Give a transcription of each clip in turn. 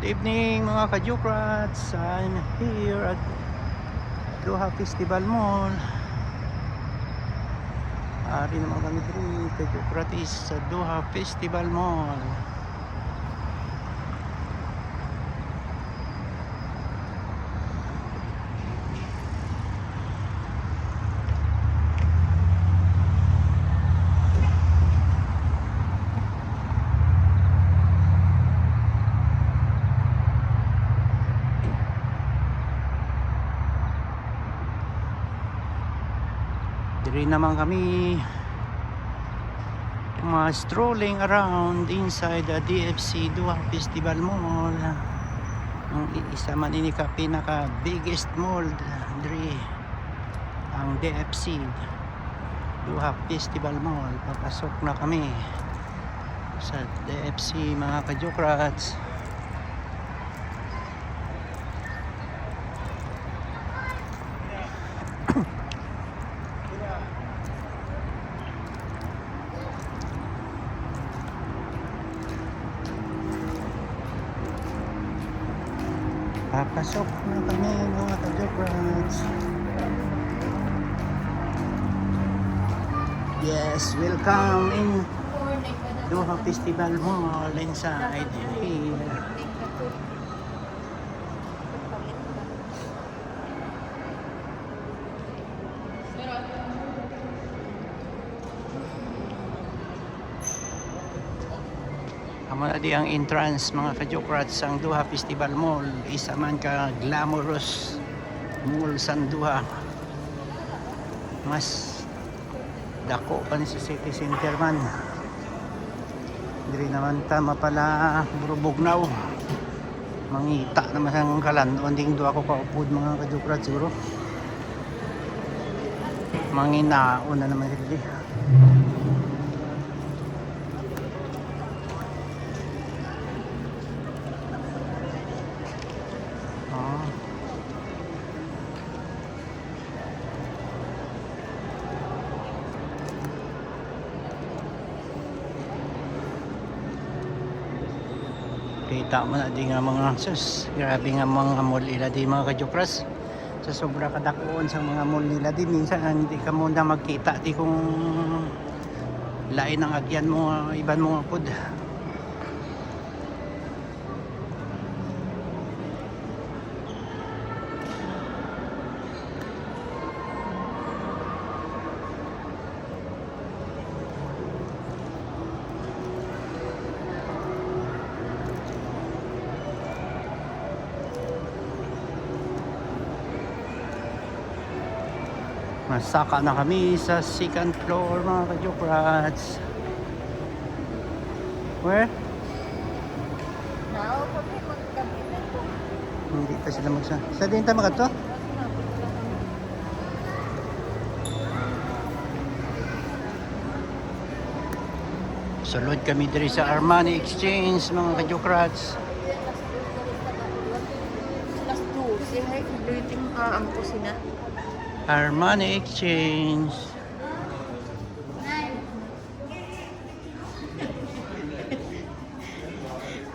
Good evening mga ka-Jukrats. I'm here at Doha Festival Mall. Ari naman kami dito ka-Jukratis sa Doha Festival Mall. Diri naman kami strolling around inside the DFC Doha Festival Mall. Ang isa man ini ka pinaka biggest mall diri ang DFC Doha Festival Mall. Papasok na kami sa DFC mga ka-Jukrats. Papasok na kami mga ka-Jukrats. Yes, welcome in Doha Festival Mall inside here. Amo na di ang entrance mga ka-Jukrats ang Doha Festival Mall. Isa man ka glamorous mall sa Doha. Mas dako pa ni sa city center man. Diri naman tama pala Burubugnaw. Mangita naman ang kalandon ding do ako kaupod mga ka-Jukrats siguro. Manginaon na naman diri. Kita mo na di nga mga sus, grabe nga mga mall nila di mga ka-Jukrats. Sa sobra kadakuon sa mga mall nila di minsan hindi ka muna magkita di kung lain ang agyan mo iban mo pod. Masaka na kami sa second floor mga ka-Jukrats. Where? Now, kami magkabinan po. Hindi pa sila magsa. Sa din tayo magato? Sulod kami diri sa Armani Exchange mga ka-Jukrats. Last 2. Siyempre, fibulating ang kusina. Armani Exchange.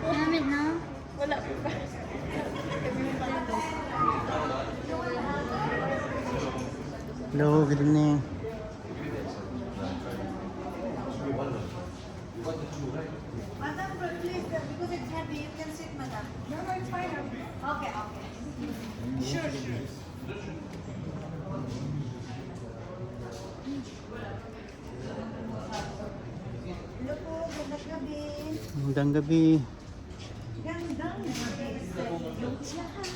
Namin na? Wala po pa. Hello, good evening. Madam, please, because it's heavy, you can sit, madam. No, no, it's fine. Okay, okay. Sure, sure. Hello po, gandang gabi. Magandang gabi. Gandang gabi sa iyong lahat.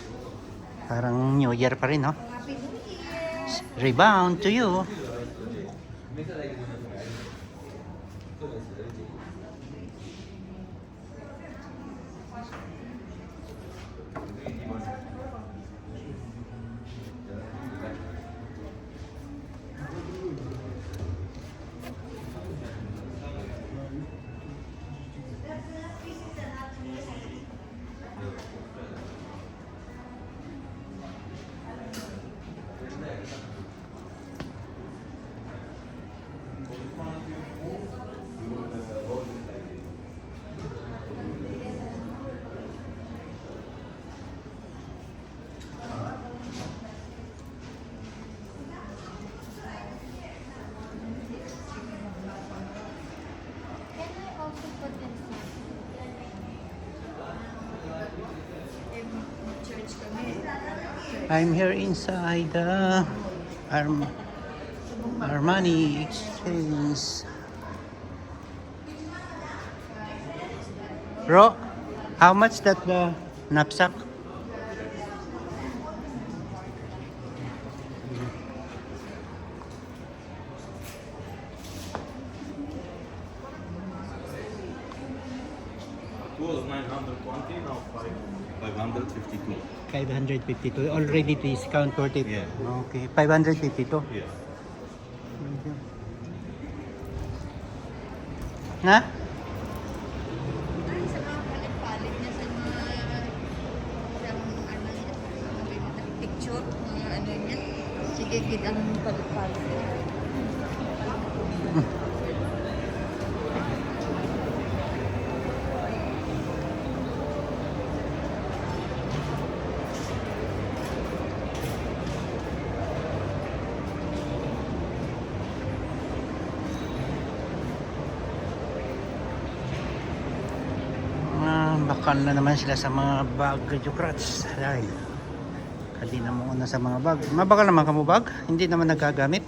Parang New Year pa rin, no? Happy New Year! Rebound to you. I'm here inside the Armani Exchange. Bro, how much that the knapsack? It was 920, now 552. 552. Already discount 40. Yeah. Okay, 552. Yeah. Na? Ay, sa mga palit-palit niya sa mga ano niya, picture, mga ano niya. Sige, kid ang palit-palit niya. Bakal na naman sila sa mga bag Jokrats dahil kanina mo na sa mga bag. Mabakal naman ka mo bag? Hindi naman nagagamit.